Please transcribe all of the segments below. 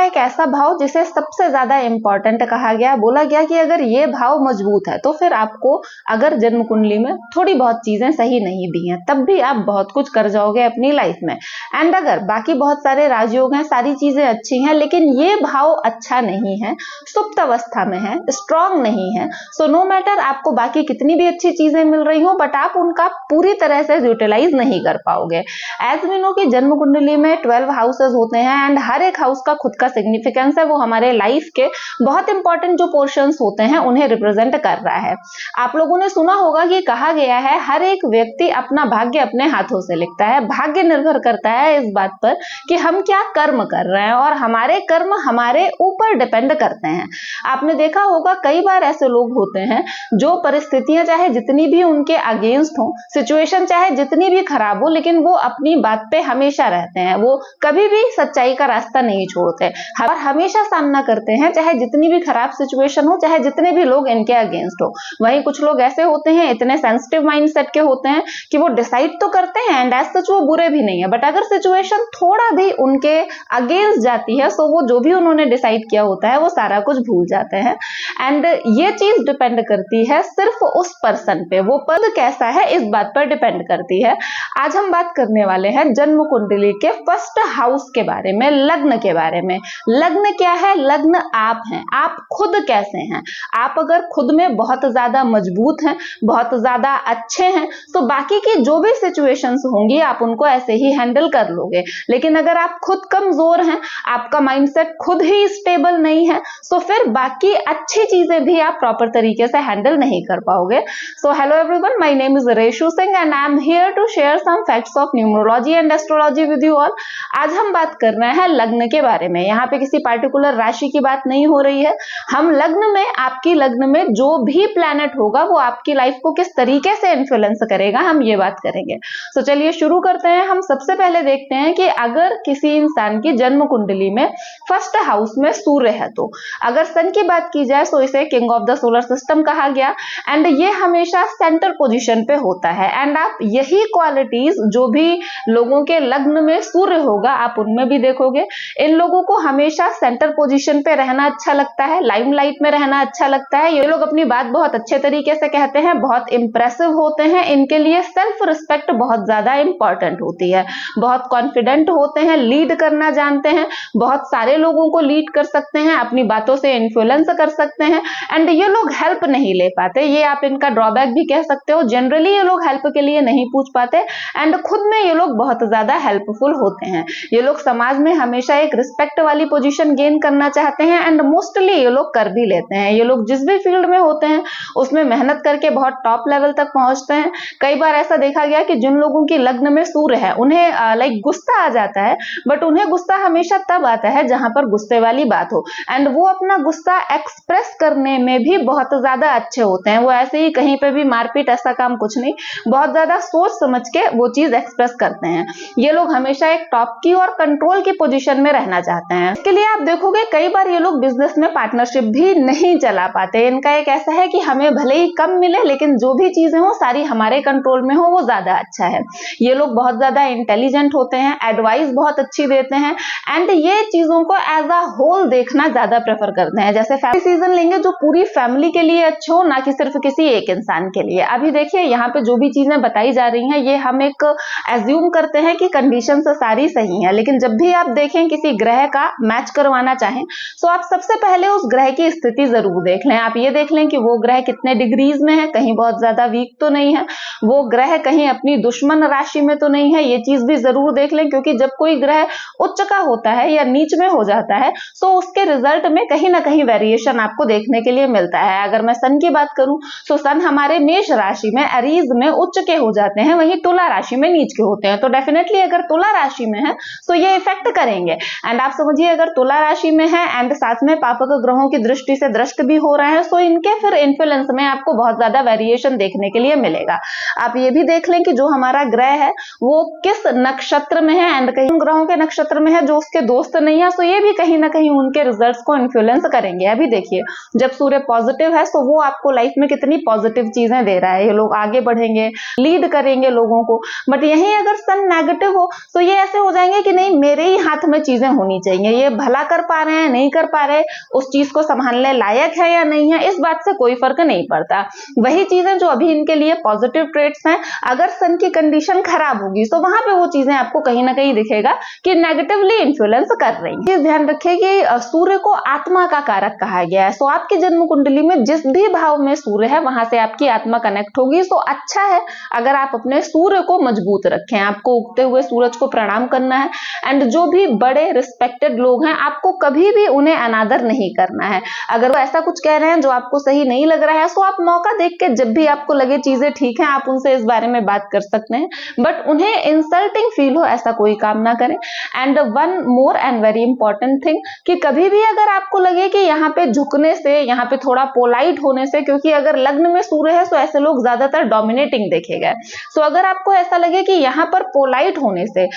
एक ऐसा भाव जिसे सबसे ज्यादा इंपॉर्टेंट कहा गया। बोला गया कि अगर ये भाव मजबूत है तो फिर आपको अगर जन्म कुंडली में थोड़ी बहुत चीजें सही नहीं भी हैं तब भी आप बहुत कुछ कर जाओगे अपनी लाइफ में। एंड अगर बाकी बहुत सारे राजयोग हैं, सारी चीजें अच्छी हैं, लेकिन ये भाव अच्छा नहीं है, सुप्त अवस्था में है, स्ट्रांग नहीं है, सो नो मैटर आपको बाकी कितनी भी अच्छी चीजें मिल रही हो बट आप उनका पूरी तरह से यूटिलाइज नहीं कर पाओगे। एज वी नो कि जन्म कुंडली में 12 हाउसेस होते हैं एंड हर एक हाउस का खुद का सिग्निफिकेंस है। वो हमारे लाइफ के बहुत इंपॉर्टेंट जो पोर्शंस होते हैं उन्हें रिप्रेजेंट कर रहा है। आप लोगों ने सुना होगा कि कहा गया है हर एक व्यक्ति अपना भाग्य अपने हाथों से लिखता है। भाग्य निर्भर करता है इस बात पर कि हम क्या कर्म कर रहे हैं और हमारे कर्म हमारे ऊपर डिपेंड करते हैं। आपने देखा होगा कई बार ऐसे लोग होते हैं जो परिस्थितियां चाहे जितनी भी उनके अगेंस्ट हो, सिचुएशन चाहे जितनी भी खराब हो, लेकिन वो अपनी बात पे हमेशा रहते हैं। वो कभी भी सच्चाई का रास्ता नहीं छोड़ते और हमेशा सामना करते हैं चाहे जितनी भी खराब सिचुएशन हो, चाहे जितने भी लोग इनके अगेंस्ट हो। वहीं कुछ लोग ऐसे होते हैं इतने सेंसिटिव माइंडसेट के होते हैं कि वो डिसाइड तो करते हैं एंड एज सच वो बुरे भी नहीं है, बट अगर सिचुएशन थोड़ा भी उनके अगेंस्ट जाती है सो वो जो भी उन्होंने डिसाइड किया होता है वो सारा कुछ भूल जाते हैं। एंड ये चीज डिपेंड करती है सिर्फ उस पर्सन पे, वो पद कैसा है इस बात पर डिपेंड करती है। आज हम बात करने वाले हैं जन्म कुंडली के फर्स्ट हाउस के बारे में, लग्न के बारे में। लग्न क्या है? लग्न आप हैं, आप खुद कैसे हैं। आप अगर खुद में बहुत ज्यादा मजबूत हैं, बहुत ज्यादा अच्छे हैं, तो बाकी की जो भी सिचुएशंस होंगी आप उनको ऐसे ही हैंडल कर लोगे। लेकिन अगर आप खुद कमजोर हैं, आपका माइंडसेट खुद ही स्टेबल नहीं है, तो फिर बाकी अच्छी चीजें भी आप प्रॉपर तरीके से हैंडल नहीं कर पाओगे। So hello everyone, my name is Reshu Singh and I am here to share some facts of numerology and astrology with you all. आज हम बात कर रहे हैं लग्न के बारे में। यहाँ पे किसी पार्टिकुलर राशि की बात नहीं हो रही है। हम लग्न में, आपकी लग्न में जो भी प्लैनेट होगा वो आपकी लाइफ को किस तरीके से इन्फ्लुएंस करेगा, हम ये बात करेंगे। तो चलिए शुरू करते हैं। हम सबसे पहले देखते हैं कि अगर किसी इंसान की जन्म कुंडली में फर्स्ट हाउस में सूर्य है तो अगर सन की बात की जाए तो इसे king of the solar system कहा गया एंड ये हमेशा सेंटर पोजीशन पे होता है। एंड आप यही क्वालिटीज जो भी लोगों के लग्न में सूर्य होगा आप उनमें भी देखोगे। इन लोगों को हमेशा सेंटर पोजीशन पे रहना अच्छा लगता है, लाइमलाइट में रहना अच्छा लगता है। ये लोग अपनी बात बहुत अच्छे तरीके से कहते हैं, बहुत इंप्रेसिव होते हैं। इनके लिए सेल्फ रिस्पेक्ट बहुत ज्यादा इंपॉर्टेंट होती है। बहुत कॉन्फिडेंट होते हैं, लीड करना जानते हैं, बहुत सारे लोगों को लीड कर सकते हैं, अपनी बातों से इन्फ्लुएंस कर सकते हैं। एंड ये लोग हेल्प नहीं ले पाते, ये आप इनका ड्रॉबैक भी कह सकते हो। जनरली ये लोग हेल्प के लिए नहीं पूछ पाते एंड खुद में ये लोग बहुत ज्यादा हेल्पफुल होते हैं। ये लोग समाज में हमेशा एक रिस्पेक्ट वाली पोजीशन गेन करना चाहते हैं एंड मोस्टली ये लोग कर भी लेते हैं। ये लोग जिस भी फील्ड में होते हैं उसमें मेहनत करके बहुत टॉप लेवल तक पहुंचते हैं। कई बार ऐसा देखा गया कि जिन लोगों की लग्न में सूर्य है उन्हें लाइक गुस्सा आ जाता है, बट उन्हें गुस्सा हमेशा तब आता है जहां पर गुस्से वाली बात हो एंड वो अपना गुस्सा एक्सप्रेस करने में भी बहुत ज्यादा अच्छे होते हैं। वो ऐसे ही कहीं पे भी मारपीट ऐसा काम कुछ नहीं, बहुत ज्यादा सोच समझ के वो चीज एक्सप्रेस करते हैं। ये लोग हमेशा एक टॉप की और कंट्रोल की पोजीशन में रहना चाहते हैं। इसके लिए आप देखोगे कई बार ये लोग बिजनेस में पार्टनरशिप भी नहीं चला पाते। इनका एक ऐसा है कि हमें भले ही कम मिले लेकिन जो भी चीजें हो सारी हमारे कंट्रोल में हो वो ज्यादा अच्छा है। ये लोग बहुत ज्यादा इंटेलिजेंट होते हैं, एडवाइस बहुत अच्छी देते हैं एंड ये चीजों को एज अ होल देखना ज्यादा प्रेफर करते हैं। जैसे फैमिली सीजन लेंगे जो पूरी फैमिली के लिए अच्छे हो, ना कि सिर्फ किसी एक इंसान के लिए। अभी देखिए यहाँ पे जो भी चीजें बताई जा रही हैं ये हम एक एज्यूम करते हैं कि कंडीशन सारी सही है, लेकिन जब भी आप देखें किसी ग्रह का मैच करवाना चाहें तो आप सबसे पहले उस ग्रह की स्थिति जरूर देख लें। आप ये देख लें कि वो ग्रह कितने डिग्रीज में है, कहीं बहुत ज्यादा वीक तो नहीं है, वो ग्रह कहीं अपनी दुश्मन राशि में तो नहीं है। ये चीज भी जरूर देख लें क्योंकि जब कोई ग्रह उच्च का होता है या नीच में हो जाता है तो उसके रिजल्ट में कहीं ना कहीं वेरिएशन आपको देखने के लिए मिलता है। अगर मैं सन की बात करूं तो सन हमारे मेष राशि में एरीज में उच्च के हो जाते हैं, वहीं तुला राशि में नीच के होते हैं। तो डेफिनेटली अगर तुला राशि में है तो ये इफेक्ट करेंगे। एंड आप समझिए अगर तुला राशि में है एंड साथ में पापक ग्रहों की दृष्टि से दृष्ट भी हो रहे हैं तो इनके फिर इन्फ्लुएंस में आपको बहुत ज्यादा वेरिएशन देखने के लिए मिलेगा। आप ये भी देख लें कि जो हमारा ग्रह है वो किस नक्षत्र में है एंड कहीं ग्रहों के नक्षत्र में है जो उसके दोस्त नहीं है, तो ये भी कहीं ना कहीं उनके रिजल्ट्स को इन्फ्लुएंस करेंगे। अभी देखिए जब सूर्य पॉजिटिव है तो वो आपको लाइफ में कितनी पॉजिटिव चीजें दे रहा है, ये लोग आगे बढ़ेंगे, लीड करेंगे लोगों को। बट यहीं अगर सन नेगेटिव हो तो ये ऐसे हो जाएंगे कि नहीं मेरे ही हाथ में चीजें होनी चाहिए, ये भला कर पा रहे हैं नहीं कर पा रहे, उस चीज को संभालने लायक है या नहीं है, इस बात से कोई फर्क नहीं पड़ता। वही चीजें जो अभी इनके लिए पॉजिटिव ट्रेट्स हैं, अगर सन की कंडीशन खराब होगी तो वहां पे वो चीजें आपको कहीं ना कहीं दिखेगा कि नेगेटिवली इन्फ्लुएंस कर रही है। ध्यान रखिए कि सूर्य को आत्मा का कारक कहा गया है। सो आपकी जन्म कुंडली में जिस भी भाव में सूर्य है वहां से आपकी आत्मा कनेक्ट होगी। सो अच्छा है अगर आप अपने सूर्य को मजबूत रखें, आपको उगते हुए सूरज को प्रणाम करना है। एंड जो भी बड़े रिस्पेक्टेड लोग हैं आपको कभी भी उन्हें अनादर नहीं करना है। अगर वो ऐसा कुछ कह रहे हैं जो आपको सही नहीं लग रहा है तो आप मौका देख के जब भी आपको लगे चीजें ठीक है आप उनसे इस बारे में बात कर सकते हैं, बट उन्हें इंसल्टिंग फील हो ऐसा कोई काम ना करें। And one more and very important thing कि कभी भी अगर आपको लगे कि यहाँ पे झुकने से, यहाँ पे थोड़ा पोलाइट होने से, क्योंकि अगर लग्न में सूर्य है तो ऐसे लोग ज्यादातर डोमिनेटिंग देखे गए। सो अगर आपको ऐसा लगे कि यहाँ पर पोलाइट होने से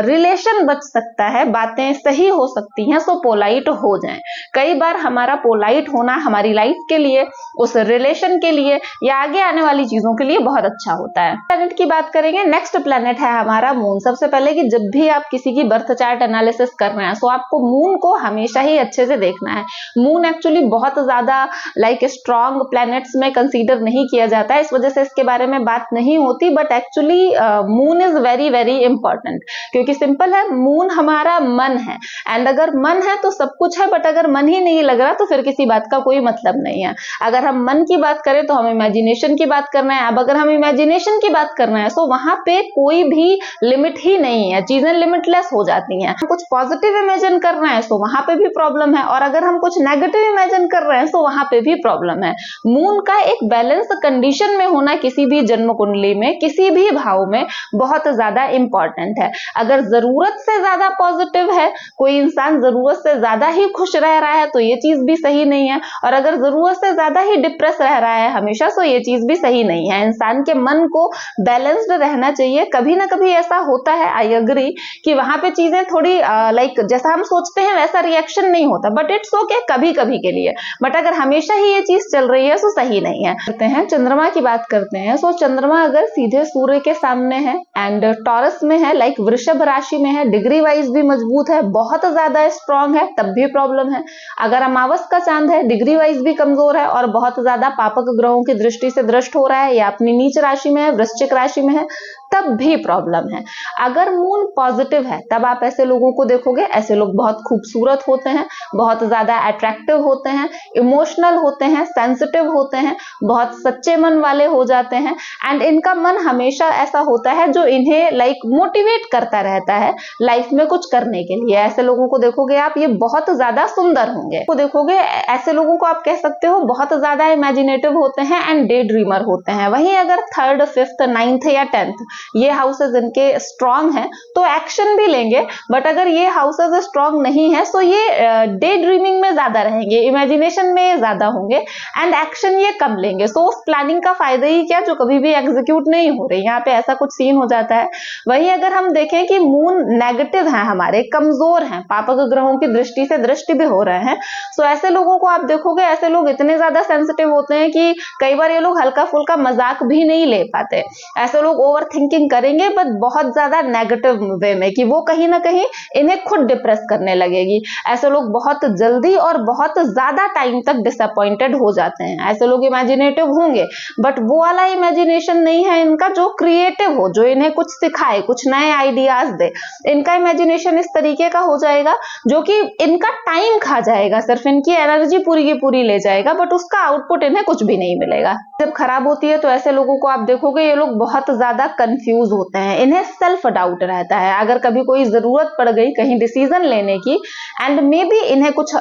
रिलेशन बच सकता है, बातें सही हो सकती हैं, सो पोलाइट हो जाएं। कई बार हमारा पोलाइट होना हमारी लाइफ के लिए, उस रिलेशन के लिए या आगे आने वाली चीजों के लिए बहुत अच्छा होता है। प्लैनेट की बात करेंगे, नेक्स्ट प्लैनेट है हमारा मून। सबसे पहले कि जब भी आप किसी की बर्थ चार्ट एनालिसिस कर रहे हैं तो आपको मून को हमेशा ही अच्छे से देखना है। मून एक्चुअली बहुत ज्यादा लाइक स्ट्रॉन्ग प्लैनेट्स में कंसीडर नहीं किया जाता है, इस वजह से इसके बारे में बात नहीं होती। But actually moon is very very important, क्योंकि सिंपल है, मून हमारा मन है। एंड अगर मन है तो सब कुछ है, बट अगर मन ही नहीं लग रहा तो फिर किसी बात का कोई मतलब नहीं है। अगर हम मन की बात करें तो हम इमेजिनेशन की बात करना है। अब अगर हम इमेजिनेशन की बात करना है तो वहां पे कोई भी लिमिट ही नहीं है, चीजें लिमिटलेस हो जाती हैं। हम कुछ पॉजिटिव इमेजिन कर रहे हैं तो वहां पे भी प्रॉब्लम है, और अगर हम कुछ नेगेटिव इमेजिन कर रहे हैं तो वहां पे भी प्रॉब्लम है। मून का एक बैलेंस कंडीशन में होना किसी भी जन्म कुंडली में, किसी भी भाव में बहुत ज्यादा इंपॉर्टेंट है। अगर जरूरत से ज्यादा पॉजिटिव है, कोई इंसान जरूरत से ज्यादा ही खुश रह रहा है तो ये चीज भी सही नहीं है, और अगर जरूरत से ज्यादा ही डिप्रेस रह रहा है हमेशा तो ये चीज भी सही नहीं है। इंसान के मन को बैलेंस्ड रहना चाहिए। कभी ना कभी ऐसा होता है, आई एग्री, कि वहां पे चीजें थोड़ी लाइक जैसा हम सोचते हैं वैसा रिएक्शन नहीं होता, बट इट्स ओके कभी कभी के लिए। बट अगर हमेशा ही ये चीज चल रही है तो सही नहीं है। करते हैं चंद्रमा की बात करते हैं। सो चंद्रमा अगर सीधे सूर्य के सामने है एंड टॉरस में है, लाइक वृषभ राशि में है, डिग्री वाइज भी मजबूत है, बहुत ज्यादा स्ट्रॉन्ग है, तब भी प्रॉब्लम है। अगर अमावस का चांद है, डिग्री वाइज भी कमजोर है और बहुत ज्यादा पापक ग्रहों की दृष्टि से दृष्ट हो रहा है, या अपनी नीच राशि में है, वृश्चिक राशि में है, तब भी प्रॉब्लम है। अगर मून पॉजिटिव है तब आप ऐसे लोगों को देखोगे, ऐसे लोग बहुत खूबसूरत होते हैं, बहुत ज्यादा अट्रैक्टिव होते हैं, इमोशनल होते हैं, सेंसिटिव होते हैं, बहुत सच्चे मन वाले हो जाते हैं। एंड इनका मन हमेशा ऐसा होता है जो इन्हें लाइक मोटिवेट करता रहता है लाइफ में कुछ करने के लिए। ऐसे लोगों को देखोगे आप, ये बहुत ज्यादा सुंदर होंगे। तो देखोगे ऐसे लोगों को आप कह सकते हो बहुत ज्यादा इमेजिनेटिव होते हैं एंड डे ड्रीमर होते हैं। वहीं अगर 3rd, 5th, 9th या 10th ये हाउसेस इनके स्ट्रांग हैं तो एक्शन भी लेंगे, बट अगर ये हाउसेस स्ट्रांग नहीं है तो ये डे ड्रीमिंग में ज्यादा रहेंगे, इमेजिनेशन में ज्यादा होंगे एंड एक्शन ये कम लेंगे। सो उस प्लानिंग का फायदा ही क्या जो कभी भी एग्जीक्यूट नहीं हो रही, यहाँ पे ऐसा कुछ सीन हो जाता है। वहीं अगर हम देखें कि मून नेगेटिव है, हमारे कमजोर हैं, पापक ग्रहों की दृष्टि से दृष्टि भी हो रहे हैं, तो ऐसे लोगों को आप देखोगे, ऐसे लोग इतने ज्यादा सेंसिटिव होते हैं कि कई बार ये लोग हल्का फुल्का मजाक भी नहीं ले पाते। ऐसे लोग ओवर थिंकिंग करेंगे बट बहुत ज्यादा नेगेटिव वे में, कि वो कहीं ना कहीं इन्हें खुद डिप्रेस करने लगेगी। ऐसे लोग बहुत जल्दी और बहुत ज्यादा टाइम तक डिसअपॉइंटेड हो जाते हैं। ऐसे लोग इमेजिनेटिव होंगे बट वो वाला इमेजिनेशन नहीं है इनका जो क्रिएटिव हो, जो इन्हें कुछ सिखाए, कुछ नए आइडियाज दे। इनका इमेजिनेशन इस तरीके का हो जाएगा जो कि इनका टाइम खा जाएगा, सिर्फ इनकी एनर्जी पूरी की पूरी ले जाएगा, बट उसका आउटपुट इन्हें कुछ भी नहीं मिलेगा। जब खराब होती है तो ऐसे लोगों को आप देखोगे ये लोग बहुत ज्यादा कंफ्यूज होते हैं, इन्हें सेल्फ डाउट रहता है। अगर कभी कोई जरूरत पड़ गई कहीं डिसीजन लेने की एंड मे बी इन्हें कुछ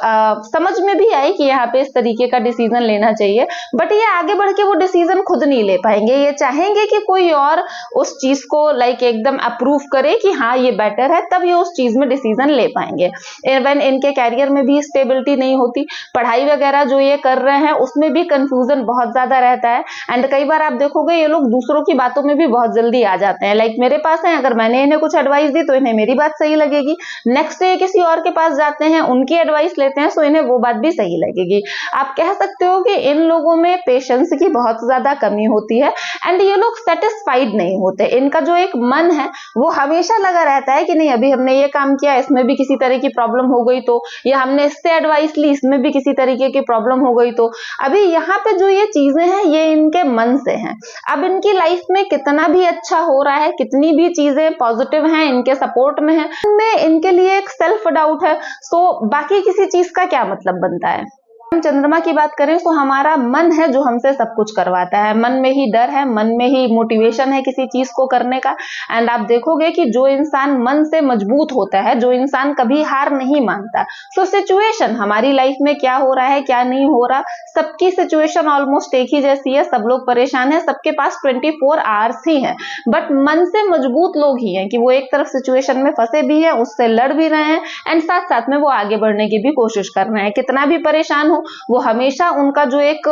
समझ में भी आई कि यहाँ पे इस तरीके का डिसीजन लेना चाहिए, बट ये आगे बढ़ के वो डिसीजन खुद नहीं ले पाएंगे। ये चाहेंगे कि कोई और उस चीज को लाइक एकदम अप्रूव करे कि हाँ ये बेटर है, तब ये उस चीज में डिसीजन ले पाएंगे। इवन इनके कैरियर में भी स्टेबिलिटी नहीं होती, पढ़ाई वगैरह जो ये कर रहे हैं उसमें भी कंफ्यूजन बहुत ज्यादा रहता है। एंड कई बार आप देखोगे ये लोग दूसरों की बातों में भी बहुत जल्दी इजीली आ जाते हैं। लाइक मेरे पास है, अगर मैंने इन्हें कुछ एडवाइस दी तो इन्हें मेरी बात सही लगेगी, नेक्स्ट डे किसी और के पास जाते हैं, उनकी एडवाइस लेते हैं, सो इन्हें वो बात भी सही लगेगी। आप कह सकते हो कि इन लोगों में पेशेंस की बहुत ज्यादा कमी होती है एंड ये लोग सेटिस्फाइड नहीं होते। इनका जो एक मन है वो हमेशा लगा रहता है कि नहीं, अभी हमने ये काम किया, इसमें भी किसी तरह की प्रॉब्लम हो गई तो, या हमने इससे एडवाइस ली, इसमें भी किसी तरीके की प्रॉब्लम हो गई तो। अभी यहाँ पे जो ये चीजें हैं ये इनके मन से हैं। अब इनकी लाइफ में कितना भी अच्छा हो रहा है, कितनी भी चीजें पॉजिटिव हैं, इनके सपोर्ट में है, में इनके लिए एक सेल्फ डाउट है, सो बाकी किसी चीज का क्या मतलब बनता है। हम चंद्रमा की बात करें तो हमारा मन है जो हमसे सब कुछ करवाता है, मन में ही डर है, मन में ही मोटिवेशन है किसी चीज को करने का। एंड आप देखोगे कि जो इंसान मन से मजबूत होता है, जो इंसान कभी हार नहीं मानता, सो सिचुएशन हमारी लाइफ में क्या हो रहा है क्या नहीं हो रहा, सबकी सिचुएशन ऑलमोस्ट एक ही जैसी है, सब लोग परेशान है, सबके पास 24 आवर्स ही है, बट मन से मजबूत लोग ही हैं कि वो एक तरफ सिचुएशन में फंसे भी हैं, उससे लड़ भी रहे हैं एंड साथ साथ में वो आगे बढ़ने की भी कोशिश कर रहे हैं। कितना भी परेशान हो, वो हमेशा उनका जो एक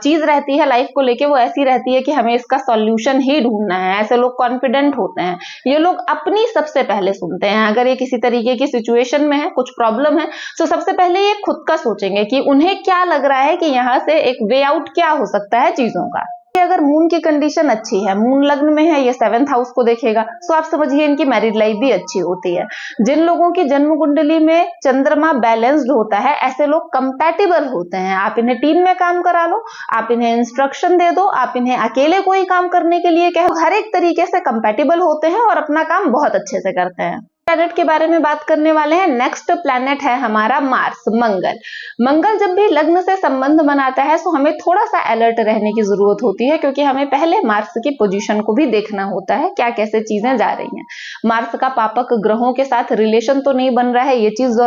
चीज रहती है लाइफ को लेके, वो ऐसी रहती है कि हमें इसका सॉल्यूशन ही ढूंढना है। ऐसे लोग कॉन्फिडेंट होते हैं, ये लोग अपनी सबसे पहले सुनते हैं। अगर ये किसी तरीके की सिचुएशन में है, कुछ प्रॉब्लम है, तो सबसे पहले ये खुद का सोचेंगे कि उन्हें क्या लग रहा है कि यहाँ से एक वे आउट क्या हो सकता है चीजों का। अगर मून की कंडीशन अच्छी है, मून लग्न में है, ये 7th हाउस को देखेगा, तो आप समझिए इनकी मैरिड लाइफ भी अच्छी होती है। जिन लोगों की जन्म कुंडली में चंद्रमा बैलेंस्ड होता है, ऐसे लोग कंपैटिबल होते हैं। आप इन्हें टीम में काम करा लो, आप इन्हें इंस्ट्रक्शन दे दो, आप इन्हें अकेले कोई काम करने के लिए कहो, हर एक तरीके से कंपैटिबल होते हैं और अपना काम बहुत अच्छे से करते हैं। प्लैनेट के बारे में बात करने वाले हैं। नेक्स्ट प्लैनेट है हमारा मार्स, मंगल। मंगल जब भी लग्न से संबंध बनाता है तो हमें थोड़ा सा अलर्ट रहने की जरूरत होती है, क्योंकि हमें पहले मार्स की पोजीशन को भी देखना होता है, क्या कैसे चीजें जा रही हैं। मार्स का पापक ग्रहों के साथ रिलेशन तो नहीं बन रहा है, ये चीज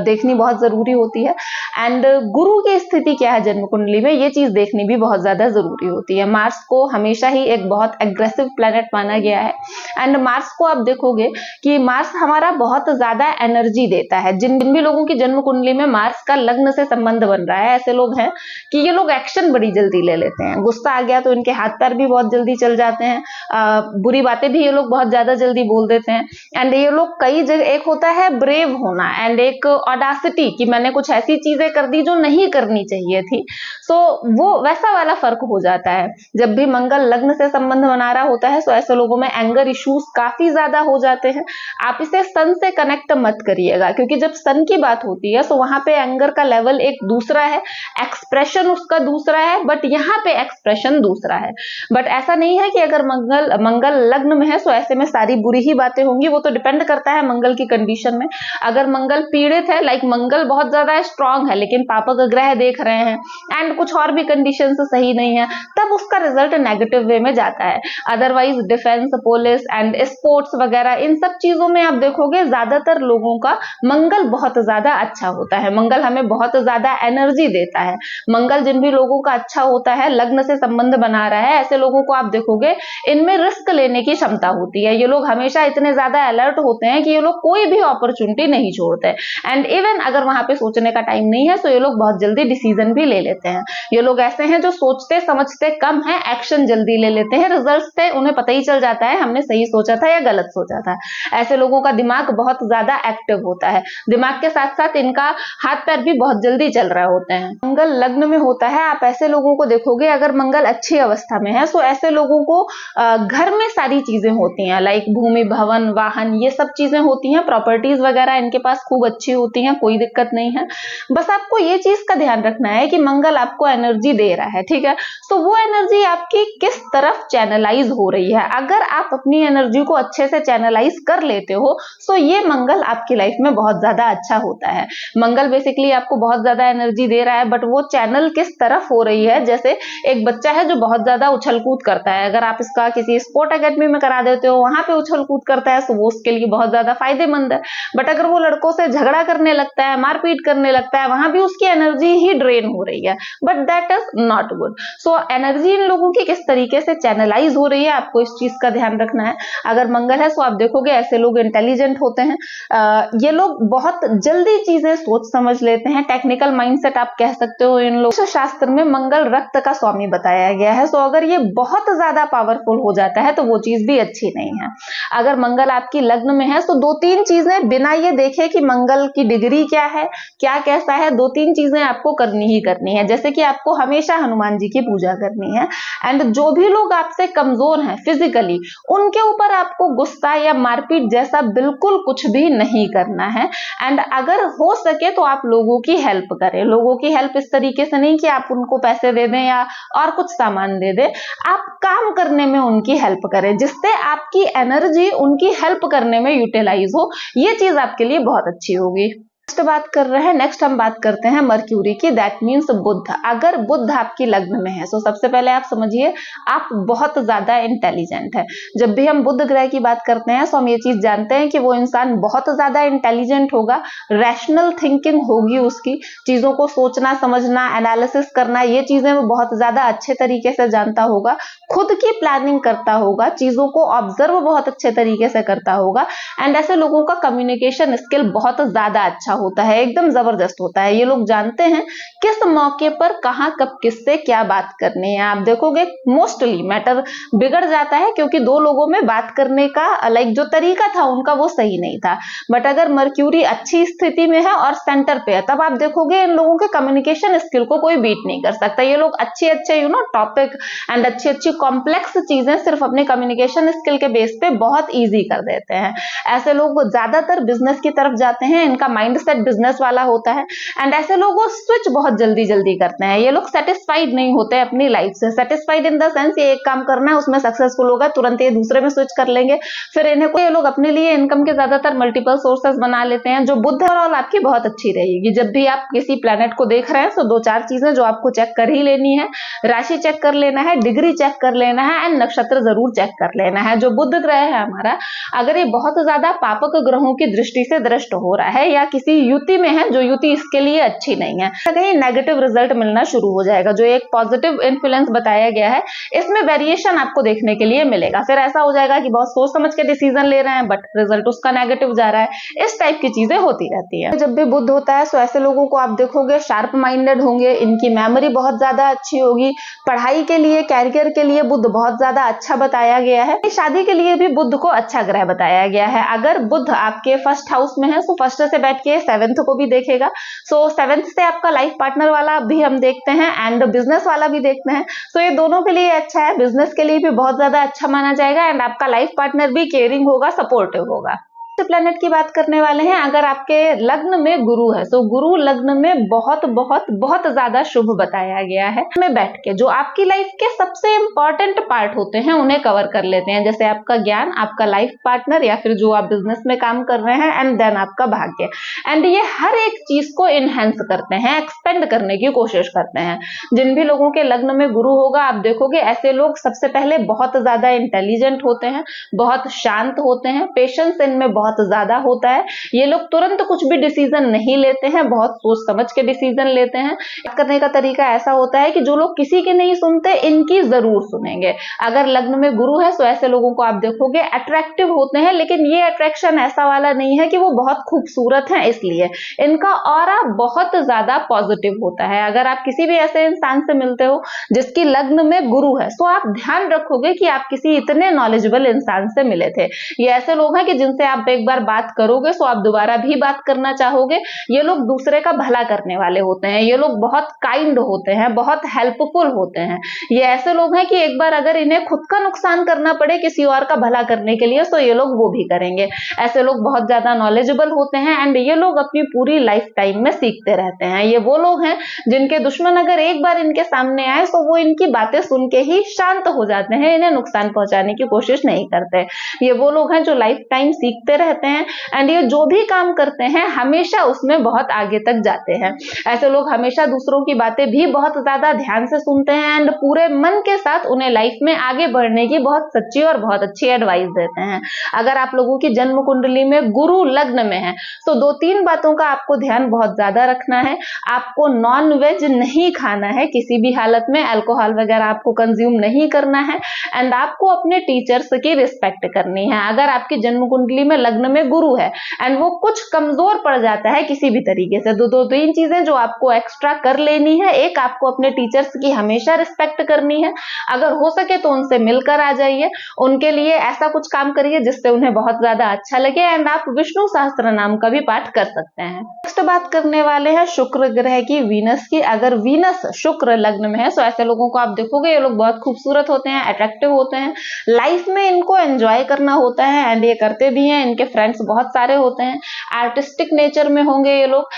देखनी बहुत जरूरी होती है। एंड गुरु की स्थिति क्या है जन्म कुंडली में, ये चीज देखनी भी बहुत ज्यादा जरूरी होती है। मार्स को हमेशा ही एक बहुत एग्रेसिव प्लैनेट माना गया है एंड मार्स को आप देखोगे कि मार्स हमारा बहुत ज्यादा एनर्जी देता है। जिन भी लोगों की जन्म कुंडली में मार्स का लग्न से संबंध बन रहा है, ऐसे लोग हैं कि ये लोग एक्शन बड़ी जल्दी ले लेते हैं। गुस्सा आ गया तो इनके हाथ पैर भी बहुत जल्दी चल जाते हैं, बुरी बातें भी ये लोग बहुत ज्यादा जल्दी बोल देते हैं। एंड ये लोग कई जगह, एक होता है ब्रेव होना एंड एक ऑडासिटी कि मैंने कुछ ऐसी चीजें कर दी जो नहीं करनी चाहिए थी, सो वो वैसा वाला फर्क हो जाता है। जब भी मंगल लग्न से संबंध बना रहा होता है तो ऐसे लोगों में एंगर इश्यूज काफी ज्यादा हो जाते हैं। आप इसे सन से कनेक्ट मत करिएगा, क्योंकि जब सन की बात होती है तो वहां पे एंगर का लेवल एक दूसरा है, एक्सप्रेशन उसका दूसरा है, बट यहाँ पे एक्सप्रेशन दूसरा है। बट ऐसा नहीं है कि अगर मंगल लग्न में है तो ऐसे में सारी बुरी ही बातें होंगी, वो तो डिपेंड करता है मंगल की कंडीशन में। अगर मंगल पीड़ित है, लाइक मंगल बहुत ज्यादा स्ट्रांग है लेकिन पापक ग्रह देख रहे हैं एंड कुछ और भी कंडीशन सही नहीं है, तब उसका रिजल्ट नेगेटिव वे में जाता है। Otherwise defence, police and sports वगैरह इन सब चीजों में आप देखोगे ज्यादातर लोगों का मंगल बहुत ज्यादा अच्छा होता है। मंगल हमें बहुत ज्यादा एनर्जी देता है। मंगल जिन भी लोगों का अच्छा होता है, लग्न से संबंध बना रहा है, ऐसे लोगों को आप देखोगे इनमें रिस्क लेने की क्षमता होती है। ये लोग हमेशा इतने ज्यादा अलर्ट होते हैं कि ये लोग कोई भी अपॉर्चुनिटी नहीं छोड़ते एंड इवन अगर वहां पे सोचने का टाइम नहीं है तो ये लोग बहुत जल्दी डिसीजन भी ले लेते हैं। ये लोग ऐसे हैं जो सोचते समझते कम है, एक्शन जल्दी ले लेते हैं, रिजल्ट से उन्हें पता ही चल जाता है हमने सही सोचा था या गलत सोचा था। ऐसे लोगों का दिमाग बहुत ज्यादा एक्टिव होता है, दिमाग के साथ साथ इनका हाथ पैर भी बहुत जल्दी चल रहे होते हैं। मंगल लग्न में होता है, आप ऐसे लोगों को देखोगे अगर मंगल अच्छी अवस्था में है तो ऐसे लोगों को घर में सारी चीजें होती हैं, लाइक भूमि, भवन, वाहन, ये सब चीजें होती हैं, प्रॉपर्टीज वगैरह इनके पास खूब अच्छी होती हैं, कोई दिक्कत नहीं है। बस आपको ये चीज का ध्यान रखना है कि मंगल आपको एनर्जी दे रहा है, ठीक है, तो वो एनर्जी आपकी किस तरफ चैनलाइज हो रही है। अगर आप अपनी एनर्जी को अच्छे से चैनलाइज कर लेते हो तो ये मंगल आपकी लाइफ में बहुत ज्यादा अच्छा होता है। मंगल बेसिकली आपको बहुत ज्यादा एनर्जी दे रहा है, बट वो चैनल किस तरफ हो रही है। जैसे एक बच्चा है जो बहुत ज्यादा उछल कूद करता है, अगर आप इसका किसी स्पोर्ट एकेडमी में करा देते हो, वहां पे उछल कूद करता है तो वो उसके लिए बहुत ज्यादा फायदेमंद है। बट अगर वो लड़कों से झगड़ा करने लगता है, मारपीट करने लगता है, वहां वहां भी उसकी एनर्जी ही ड्रेन हो रही है, but that is not good. So energy in लोगों की किस तरीके से चैनलाइज हो रही है, आपको इस चीज का ध्यान रखना है। अगर मंगल है तो आप देखोगे ऐसे लोग इंटेलिजेंट होते हैं, ये लोग बहुत जल्दी चीजें सोच समझ लेते हैं, टेक्निकल माइंडसेट आप कह सकते हो इन लोग। शास्त्र में मंगल रक्त का स्वामी बताया गया है, सो अगर ये बहुत ज्यादा पावरफुल हो जाता है तो वो चीज भी अच्छी नहीं है। अगर मंगल आपकी लग्न में है तो दो तीन चीजें बिना ये देखे कि मंगल की डिग्री क्या है, क्या कैसा है, दो तीन चीजें आपको करनी ही करनी है। जैसे कि आपको हमेशा हनुमान जी की पूजा करनी है, एंड जो भी लोग आपसे कमजोर हैं फिजिकली, उनके ऊपर आपको गुस्सा या मारपीट जैसा बिल्कुल कुछ भी नहीं करना है। एंड अगर हो सके तो आप लोगों की हेल्प करें। लोगों की हेल्प इस तरीके से नहीं कि आप उनको पैसे दे दें या और कुछ सामान दे दें, आप काम करने में उनकी हेल्प करें, जिससे आपकी एनर्जी उनकी हेल्प करने में यूटिलाइज हो। ये चीज आपके लिए बहुत अच्छी होगी। नेक्स्ट हम बात करते हैं मर्क्यूरी की, दैट मीन्स बुध। अगर बुध आपकी लग्न में है तो सबसे पहले आप समझिए आप बहुत ज्यादा इंटेलिजेंट है। जब भी हम बुध ग्रह की बात करते हैं तो हम ये चीज जानते हैं कि वो इंसान बहुत ज्यादा इंटेलिजेंट होगा, रैशनल थिंकिंग होगी उसकी, चीजों को सोचना समझना एनालिसिस करना, ये चीजें वो बहुत ज्यादा अच्छे तरीके से जानता होगा, खुद की प्लानिंग करता होगा, चीजों को ऑब्जर्व बहुत अच्छे तरीके से करता होगा। एंड ऐसे लोगों का कम्युनिकेशन स्किल बहुत ज्यादा अच्छा होता है, एकदम जबरदस्त होता है। ये लोग जानते हैं किस मौके पर कहां कब किससे क्या बात करनी है। आप देखोगे मोस्टली मैटर बिगड़ जाता है क्योंकि दो लोगों में बात करने का जो तरीका था उनका वो सही नहीं था। बट अगर मर्क्यूरी अच्छी स्थिति में है और सेंटर पे है, तब आप देखोगे इन लोगों के कम्युनिकेशन स्किल को कोई बीट नहीं कर सकता। ये लोग अच्छे अच्छे टॉपिक एंड अच्छी अच्छी कॉम्प्लेक्स चीजें सिर्फ अपने कम्युनिकेशन स्किल के बेस पे बहुत ईजी कर देते हैं। ऐसे लोग ज्यादातर बिजनेस की तरफ जाते हैं, इनका माइंड सेट बिजनेस वाला होता है, एंड ऐसे लोग वो स्विच बहुत जल्दी जल्दी करते हैं। ये लोग सेटिस्फाइड नहीं होते अपनी लाइफ से। सेटिस्फाइड इन द सेंस ये एक काम करना है उसमें सक्सेसफुल होगा, तुरंत ये दूसरे में स्विच कर लेंगे, फिर ये लोग अपने लिए इनकम के ज्यादातर मल्टीपल सोर्सेस बना लेते हैं। जो बुध और आपकी बहुत अच्छी रहेगी। जब भी आप किसी प्लैनेट को देख रहे हैं तो दो चार चीजें जो आपको चेक कर ही लेनी है, राशि चेक कर लेना है, डिग्री चेक कर लेना है, एंड नक्षत्र जरूर चेक कर लेना है। जो बुध ग्रह है हमारा, अगर ये बहुत ज्यादा पापक ग्रहों की दृष्टि से दृष्ट हो रहा है या किसी युति में है जो युति इसके लिए अच्छी नहीं है, कहीं नेगेटिव रिजल्ट मिलना शुरू हो जाएगा। जो एक पॉजिटिव इन्फ्लुएंस बताया गया है इसमें वेरिएशन आपको देखने के लिए मिलेगा। फिर ऐसा हो जाएगा कि बहुत सोच समझ के डिसीजन ले रहे हैं बट रिजल्ट उसका नेगेटिव जा रहा है। इस टाइप की चीजें होती रहती है। जब भी बुध होता है तो ऐसे लोगों को आप देखोगे शार्प माइंडेड होंगे, इनकी मेमोरी बहुत ज्यादा अच्छी होगी, पढ़ाई के लिए कैरियर के लिए बुध बहुत ज्यादा अच्छा बताया गया है, शादी के लिए भी बुध को अच्छा ग्रह बताया गया है। अगर बुध आपके फर्स्ट हाउस में है तो फर्स्ट से बैठ के सेवेंथ को भी देखेगा। सो सेवेंथ से आपका लाइफ पार्टनर वाला भी हम देखते हैं एंड बिजनेस वाला भी देखते हैं। सो ये दोनों के लिए अच्छा है, बिजनेस के लिए भी बहुत ज्यादा अच्छा माना जाएगा, एंड आपका लाइफ पार्टनर भी केयरिंग होगा, सपोर्टिव होगा। प्लैनेट की बात करने वाले हैं। अगर आपके लग्न में गुरु है तो गुरु लग्न में बहुत बहुत बहुत ज्यादा शुभ बताया गया है। में बैठ के जो आपकी लाइफ के सबसे इंपॉर्टेंट पार्ट होते हैं उन्हें कवर कर लेते हैं, जैसे आपका ज्ञान, आपका लाइफ पार्टनर या फिर जो आप बिजनेस में काम कर रहे हैं, एंड देन आपका भाग्य। एंड ये हर एक चीज को इनहेंस करते हैं, एक्सपेंड करने की कोशिश करते हैं। जिन भी लोगों के लग्न में गुरु होगा आप देखोगे ऐसे लोग सबसे पहले बहुत ज्यादा इंटेलिजेंट होते हैं, बहुत शांत होते हैं, पेशेंस इनमें बहुत ज्यादा होता है। ये लोग तुरंत कुछ भी डिसीजन नहीं लेते हैं, बहुत सोच समझ के डिसीजन लेते हैं। बात करने का तरीका ऐसा होता है कि जो लोग किसी के नहीं सुनते इनकी जरूर सुनेंगे। अगर लग्न में गुरु है तो ऐसे लोगों को आप देखोगे अट्रैक्टिव होते हैं, लेकिन ये अट्रैक्शन ऐसा वाला नहीं है कि वो बहुत खूबसूरत है, इसलिए इनका ऑरा बहुत ज्यादा पॉजिटिव होता है। अगर आप किसी भी ऐसे इंसान से मिलते हो जिसकी लग्न में गुरु है तो आप ध्यान रखोगे कि आप किसी इतने नॉलेजेबल इंसान से मिले थे। ये ऐसे लोग हैं कि जिनसे आप एक बार बात करोगे तो आप दोबारा भी बात करना चाहोगे। ये लोग दूसरे का भला करने वाले होते हैं, ये लोग बहुत काइंड होते हैं, बहुत हेल्पफुल होते हैं। ये ऐसे लोग हैं कि एक बार अगर इन्हें खुद का नुकसान करना पड़े किसी और का भला करने के लिए तो ये लोग वो भी करेंगे। ऐसे लोग बहुत ज्यादा नॉलेजेबल होते हैं एंड ये लोग अपनी पूरी लाइफ टाइम में सीखते रहते हैं। ये वो लोग हैं जिनके दुश्मन अगर एक बार इनके सामने आए तो वो इनकी बातें सुन के ही शांत हो जाते हैं, इन्हें नुकसान पहुंचाने की कोशिश नहीं करते। ये वो लोग हैं जो लाइफ टाइम सीखते रहते हैं एंड ये जो भी काम करते हैं हमेशा उसमें बहुत आगे तक जाते हैं। ऐसे लोग हमेशा दूसरों की बातें भी बहुत ज्यादा ध्यान से सुनते हैं एंड पूरे मन के साथ उन्हें लाइफ में आगे बढ़ने की बहुत सच्ची और बहुत अच्छी एडवाइस देते हैं। अगर आप लोगों की जन्म कुंडली में गुरु लग्न में है तो 2-3 बातों का आपको ध्यान बहुत ज्यादा रखना है। आपको नॉन वेज नहीं खाना है किसी भी हालत में, अल्कोहल वगैरह आपको कंज्यूम नहीं करना है एंड आपको अपने टीचर्स की रिस्पेक्ट करनी है। अगर आपकी जन्म कुंडली में लग्न में गुरु है एंड वो कुछ कमजोर पड़ जाता है किसी भी तरीके से, दो तीन चीजें जो आपको एक्स्ट्रा कर लेनी है। एक, आपको अपने टीचर्स की हमेशा रिस्पेक्ट करनी है, अगर हो सके तो उनसे मिलकर आ जाइए, उनके लिए ऐसा कुछ काम करिए जिससे उन्हें बहुत ज्यादा अच्छा लगे एंड आप विष्णु सहस्त्र नाम का भी पाठ कर सकते हैं। नेक्स्ट बात करने वाले हैं शुक्र ग्रह की, वीनस की। अगर वीनस शुक्र लग्न में है तो ऐसे लोगों को आप देखोगे ये लोग बहुत खूबसूरत होते हैं, अट्रैक्टिव होते हैं, लाइफ में इनको एंजॉय करना होता है एंड ये करते भी हैं। इनके फ्रेंड्स बहुत सारे होते हैं, आर्टिस्टिक नेचर में होंगे ये लोग,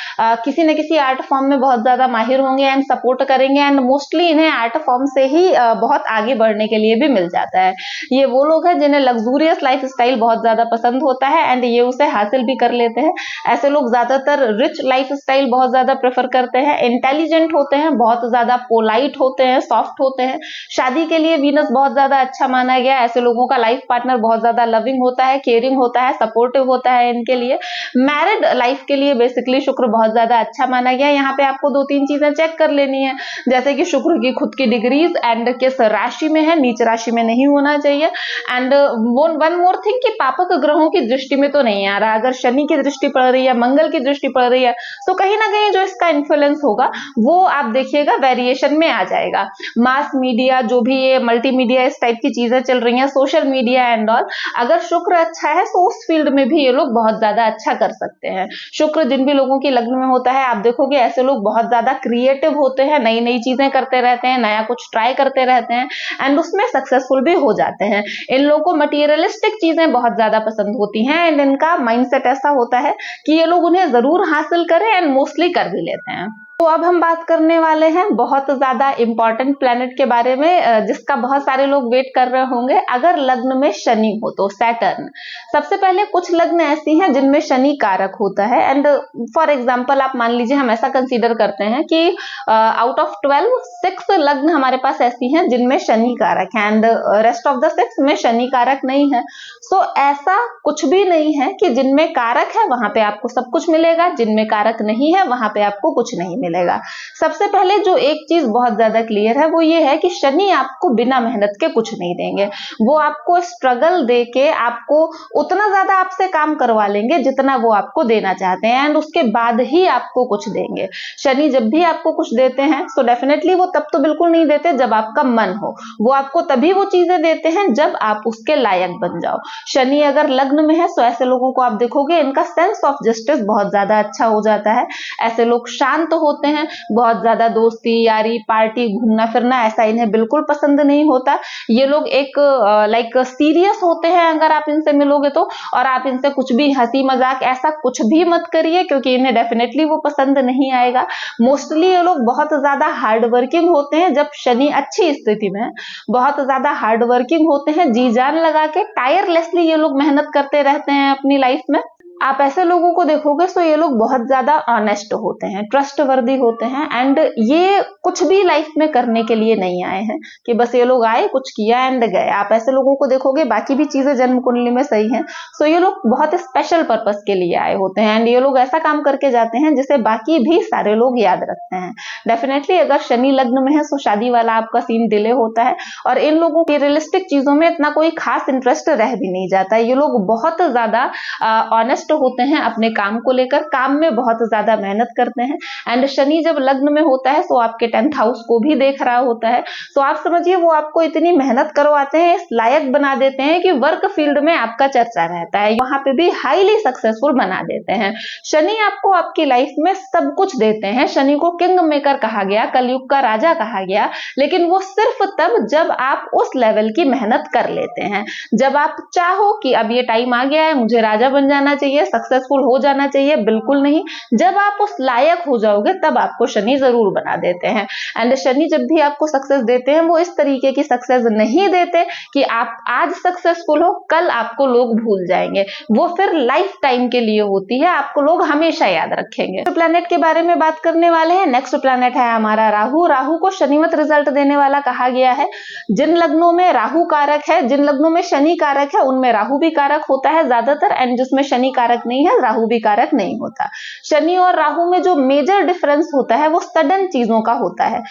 किसी न किसी आर्ट फॉर्म में बहुत ज्यादा माहिर होंगे एंड सपोर्ट करेंगे एंड मोस्टली इन्हें आर्ट फॉर्म से ही बहुत आगे बढ़ने के लिए भी मिल जाता है। ये वो लोग हैं जिन्हें लग्जूरियस लाइफ स्टाइल बहुत ज्यादा पसंद होता है एंड ये उसे हासिल भी कर लेते हैं। ऐसे लोग ज्यादातर रिच लाइफ स्टाइल बहुत ज्यादा प्रेफर करते हैं, इंटेलिजेंट होते हैं, बहुत ज्यादा पोलाइट होते हैं, सॉफ्ट होते हैं। शादी के लिए वीनस बहुत ज्यादा अच्छा माना गया। ऐसे लोगों का लाइफ पार्टनर बहुत ज्यादा लविंग होता है, केयरिंग होता है, सपोर्टिव होता है इनके लिए। मैरिड लाइफ के लिए बेसिकली शुक्र बहुत ज्यादा अच्छा माना गया। यहाँ पे आपको 2-3 चीजें चेक कर लेनी है, जैसे कि शुक्र की खुद की डिग्रीज एंड किस राशि में है, नीच राशि में नहीं होना चाहिए एंड वन मोर थिंग कि पापक ग्रहों की दृष्टि में तो नहीं आ रहा। अगर शनि की दृष्टि पड़ रही है, मंगल की दृष्टि पड़ रही है तो कहीं ना कहीं जो इसका इन्फ्लुएंस होगा वो आप देखिएगा वेरिएशन में आ जाएगा। मास मीडिया, जो भी ये मल्टीमीडिया इस टाइप की चीजें चल रही हैं, सोशल मीडिया एंड ऑल, अगर शुक्र अच्छा है तो उस फील्ड में भी ये लोग बहुत ज्यादा अच्छा कर सकते हैं। शुक्र जिन भी लोगों की लग्न में होता है आप देखोगे ऐसे लोग बहुत ज्यादा क्रिएटिव होते हैं, नई नई चीजें करते रहते हैं, नया कुछ ट्राई करते रहते हैं एंड उसमें सक्सेसफुल भी हो जाते हैं। इन लोगों को मटीरियलिस्टिक चीजें बहुत ज्यादा पसंद होती हैं एंड इनका माइंडसेट ऐसा होता है कि ये लोग उन्हें जरूर हासिल करें एंड मोस्टली कर भी लेते हैं। तो अब हम बात करने वाले हैं बहुत ज्यादा इंपॉर्टेंट प्लेनेट के बारे में जिसका बहुत सारे लोग वेट कर रहे होंगे। अगर लग्न में शनि हो तो सैटर्न। सबसे पहले कुछ लग्न ऐसी हैं जिनमें शनि कारक होता है एंड फॉर एग्जांपल आप मान लीजिए हम ऐसा कंसीडर करते हैं कि आउट ऑफ 12 6 लग्न हमारे पास ऐसी हैं जिनमें शनि कारक है एंड रेस्ट ऑफ द 6 में शनि कारक नहीं है। सो ऐसा कुछ भी नहीं है कि जिनमें कारक है वहां पे आपको सब कुछ मिलेगा, जिनमें कारक नहीं है वहां पे आपको कुछ नहीं मिलेगा। सबसे पहले जो एक चीज बहुत ज्यादा क्लियर है वो ये है कि शनि आपको बिना मेहनत के कुछ नहीं देंगे। वो आपको स्ट्रगल देके आपको उतना ज्यादा आपसे काम करवा लेंगे जितना वो आपको देना चाहते हैं एंड उसके बाद ही आपको कुछ देंगे। शनि जब भी आपको कुछ देते हैं तो डेफिनेटली वो तब तो बिल्कुल नहीं देते जब आपका मन हो, वो आपको तभी वो चीजें देते हैं जब आप उसके लायक बन जाओ। शनि अगर लग्न में है तो ऐसे लोगों को आप देखोगे इनका सेंस ऑफ जस्टिस बहुत ज्यादा अच्छा हो जाता है। ऐसे लोग शांत होते हैं, बहुत ज्यादा दोस्ती यारी पार्टी घूमना फिरना ऐसा इन्हें बिल्कुल पसंद नहीं होता। ये लोग एक लाइक सीरियस होते हैं अगर आप इनसे मिलोगे तो, और आप इनसे कुछ भी हंसी मजाक ऐसा कुछ भी मत करिए क्योंकि इन्हें डेफिनेटली वो पसंद नहीं आएगा। मोस्टली ये लोग बहुत ज्यादा हार्ड वर्किंग होते हैं। जब शनि अच्छी स्थिति में है बहुत ज्यादा हार्ड वर्किंग होते हैं, जी जान लगा के टायरलेसली ये लोग मेहनत करते रहते हैं अपनी लाइफ में। आप ऐसे लोगों को देखोगे तो ये लोग बहुत ज्यादा ऑनेस्ट होते हैं, ट्रस्टवर्दी होते हैं एंड ये कुछ भी लाइफ में करने के लिए नहीं आए हैं कि बस ये लोग आए कुछ किया एंड गए। आप ऐसे लोगों को देखोगे बाकी भी चीजें जन्म कुंडली में सही हैं तो ये लोग बहुत स्पेशल पर्पस के लिए आए होते हैं एंड ये लोग ऐसा काम करके जाते हैं जिसे बाकी भी सारे लोग याद रखते हैं। डेफिनेटली अगर शनि लग्न में है तो शादी वाला आपका सीन डिले होता है और इन लोगों की रियलिस्टिक चीजों में इतना कोई खास इंटरेस्ट रह भी नहीं जाता। ये लोग बहुत ज्यादा ऑनेस्ट होते हैं अपने काम को लेकर, काम में बहुत ज्यादा मेहनत करते हैं एंड शनि जब लग्न में होता है तो आपके 10th हाउस को भी देख रहा होता है। तो आप समझिए वो आपको इतनी मेहनत करवाते हैं, इस लायक बना देते हैं कि वर्क फील्ड में आपका चर्चा रहता है, वहां पे भी हाईली सक्सेसफुल बना देते हैं। शनि आपको आपकी लाइफ में सब कुछ देते हैं। शनि को किंग मेकर किंगमेकर कहा गया, कलयुग का राजा कहा गया, लेकिन वो सिर्फ तब जब आप उस लेवल की मेहनत कर लेते हैं। जब आप चाहो कि अब ये टाइम आ गया है, मुझे राजा बन जाना चाहिए, सक्सेसफुल हो जाना चाहिए, बिल्कुल नहीं। जब आप उस लायक हो जाओगे तब आपको शनि जरूर बना देते हैं। एंड शनि जब भी आपको सक्सेस देते हैं वो इस तरीके की सक्सेस नहीं देते कि आप आज सक्सेसफुल हो, कल आपको लोग भूल जाएंगे। वो फिर लाइफ टाइम के लिए होती है, आपको लोग हमेशा याद रखेंगे। तो प्लैनेट के बारे में बात करने वाले हैं। नेक्स्ट प्लैनेट है हमारा राहु। राहु को शनिमत रिजल्ट देने वाला कहा गया है। जिन लग्नों में राहु कारक है, जिन लग्नों में शनि कारक है, उनमें राहु भी कारक होता है ज्यादातर, एंड जिसमें शनि कारक नहीं है राहु भी कारक नहीं होता। शनि और राहु में जो मेजर डिफरेंस होता है वो सडन चीजों का होता है।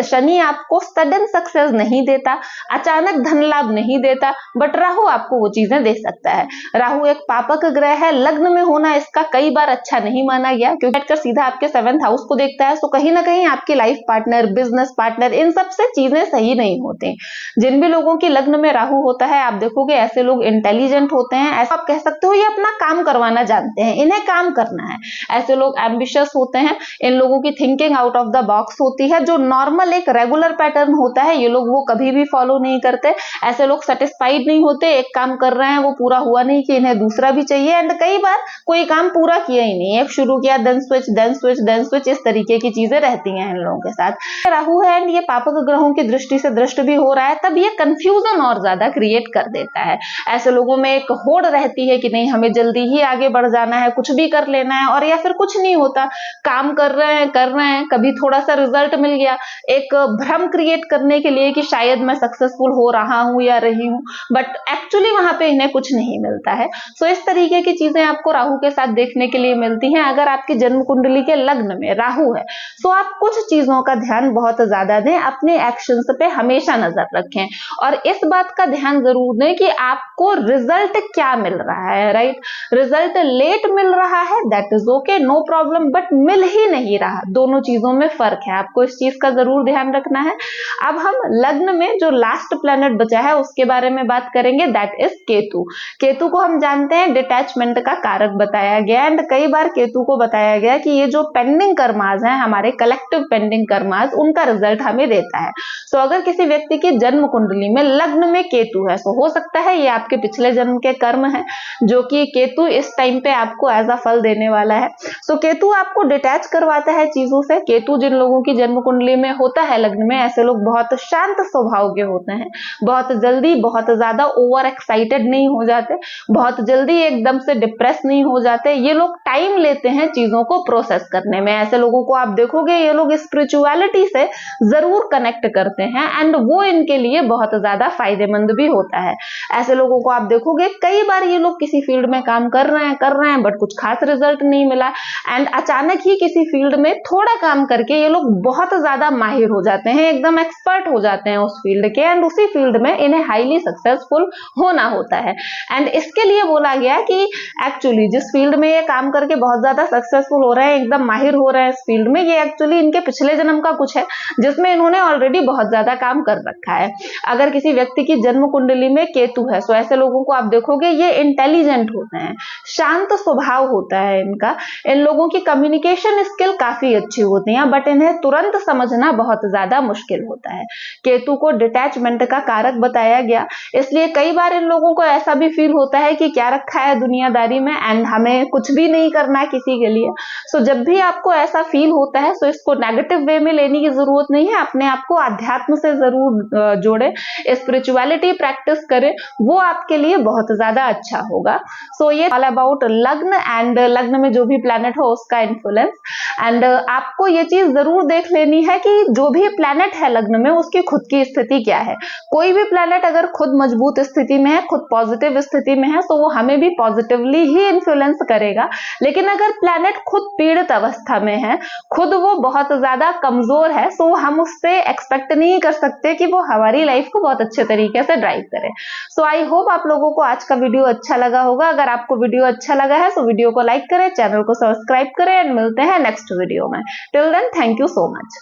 शनि आपको सडन सक्सेस नहीं देता, अचानक धन लाभ नहीं देता, बट राहु आपको वो चीजें दे सकता है। राहु एक पापक ग्रह है, लग्न में होना इसका कई बार अच्छा नहीं माना गया, क्योंकि बैठकर सीधा आपके 7th हाउस को देखता है। तो कहीं ना कहीं आपकी लाइफ पार्टनर, बिजनेस पार्टनर, इन सब से चीजें सही नहीं होती। जिन भी लोगों की लग्न में राहु होता है, आप देखोगे ऐसे लोग इंटेलिजेंट होते हैं, ऐसा आप कह सकते हो ये अपना काम करवाना जानते हैं, इन्हें काम करना है। ऐसे लोग एम्बिशियस होते हैं, इन लोगों की thinking out of the box होती है। जो नॉर्मल एक रेगुलर पैटर्न होता है ये लोग वो कभी भी फॉलो नहीं करते। ऐसे लोग सेटिस्फाइड नहीं होते, एक काम कर रहे हैं वो पूरा हुआ नहीं कि इन्हें दूसरा भी चाहिए, एंड कई बार कोई काम पूरा किया ही नहीं, एक शुरू किया then switch then switch then switch, इस तरीके की चीजें रहती हैं इन लोगों के साथ। राहु है एंड ये पापक ग्रहों की दृष्टि से दृष्ट भी हो रहा है, तब ये कंफ्यूजन और ज्यादा क्रिएट कर देता है। ऐसे लोगों में एक होड़ रहती है कि नहीं हमें जल्दी ही आगे बढ़ जाना है, कुछ भी कर लेना है, और या फिर कुछ नहीं होता, काम कर रहे हैं, कभी थोड़ा सा रिजल्ट मिल गया, एक भ्रम क्रिएट करने के लिए कि शायद मैं सक्सेसफुल हो रहा हूं या रही हूं, बट एक्चुअली वहां पे इन्हें कुछ नहीं मिलता है। सो इस तरीके की चीजें आपको राहु के साथ देखने के लिए मिलती हैं। अगर आपकी जन्म कुंडली के लग्न में राहु है तो आप कुछ चीजों का ध्यान बहुत ज्यादा दें, अपने एक्शंस पे हमेशा नजर रखें, और इस बात का ध्यान जरूर दें कि आपको रिजल्ट क्या मिल रहा है। राइट, रिजल्ट लेट मिल रहा है that is okay, no problem, but मिल ही नहीं रहा, दोनों चीजों में फर्क है, आपको इस चीज का जरूर ध्यान रखना है। अब हम लग्न में जो लास्ट प्लैनेट बचा है उसके बारे में बात करेंगे, दैट इज केतु। केतु को हम जानते हैं डिटैचमेंट का कारक बताया गया, एंड कई बार केतु को बताया गया कि ये जो पेंडिंग कर्मास हैं, हमारे कलेक्टिव पेंडिंग कर्मास, उनका रिजल्ट हमें देता है। सो अगर किसी व्यक्ति की जन्म कुंडली में लग्न में केतु है तो हो सकता है ये आपके पिछले जन्म के कर्म है, जो कि केतु इस टाइम पे आपको एज अ फल देने वाला है। सो केतु आपको डिटैच करवाता है चीजों से। केतु जिन लोगों की जन्म कुंडली में होता है लग्न में, ऐसे लोग बहुत शांत स्वभाव के होते हैं, बहुत जल्दी बहुत ज्यादा ओवर एक्साइटेड नहीं हो जाते, बहुत जल्दी एकदम से डिप्रेस नहीं हो जाते। ये लोग टाइम लेते हैं चीजों को प्रोसेस करने में। ऐसे लोगों को आप देखोगे ये लोग स्पिरिचुअलिटी से जरूर कनेक्ट करते हैं, एंड वो इनके लिए बहुत ज्यादा फायदेमंद भी होता है। ऐसे लोगों को आप देखोगे कई बार ये लोग किसी फील्ड में काम कर रहे हैं बट कुछ खास रिजल्ट नहीं मिला, एंड अचानक ही किसी फील्ड में थोड़ा काम करके ये लोग बहुत ज्यादा माहिर हो जाते हैं, एकदम एक्सपर्ट हो जाते हैं उस फील्ड के, एंड उसी फील्ड में इन्हें हाईली सक्सेसफुल होना होता है। एंड इसके लिए बोला गया कि एक्चुअली जिस फील्ड में ये काम करके बहुत ज्यादा सक्सेसफुल हो रहे हैं, एकदम माहिर हो रहे हैं इस फील्ड में, ये एक्चुअली इनके पिछले जन्म का कुछ है जिसमें इन्होंने ऑलरेडी बहुत ज्यादा काम कर रखा है। अगर किसी व्यक्ति की जन्म कुंडली में केतु है तो ऐसे लोगों को आप देखोगे ये इंटेलिजेंट होते हैं, शांत स्वभाव होता है इनका, इन लोगों की कम्युनिकेशन स्किल काफी अच्छी होती है, बट इन्हें तुरंत समझना बहुत ज्यादा मुश्किल होता है। केतु को डिटैचमेंट का कारक बताया गया, इसलिए कई बार इन लोगों को ऐसा भी फील होता है कि क्या रखा है दुनियादारी में, एंड हमें कुछ भी नहीं करना है किसी के लिए। सो जब भी आपको ऐसा फील होता है तो इसको नेगेटिव वे में लेने की जरूरत नहीं है, अपने आप को अध्यात्म से जरूर जोड़े, स्पिरिचुअलिटी प्रैक्टिस करें, वो आपके लिए बहुत ज्यादा अच्छा होगा। सो ये ऑल अबाउट लग्न, एंड लग्न में जो भी प्लैनेट हो उसका इन्फ्लुएंस। एंड आपको ये चीज जरूर देख लेनी है कि जो भी प्लैनेट है लग्न में उसकी खुद की स्थिति क्या है। कोई भी प्लैनेट अगर खुद मजबूत स्थिति में है, खुद पॉजिटिव स्थिति में है, तो वो हमें भी पॉजिटिवली ही इन्फ्लुएंस करेगा। लेकिन अगर प्लैनेट खुद पीड़ित अवस्था में है, खुद वो बहुत ज्यादा कमजोर है, तो हम उससे एक्सपेक्ट नहीं कर सकते कि वो हमारी लाइफ को बहुत अच्छे तरीके से ड्राइव करे। सो आई होप आप लोगों को आज का वीडियो अच्छा लगा होगा। अगर आपको वीडियो अच्छा लगा है तो वीडियो को लाइक करें, चैनल को सब्सक्राइब करें, एंड मिलते हैं नेक्स्ट वीडियो में। Till then thank you so much.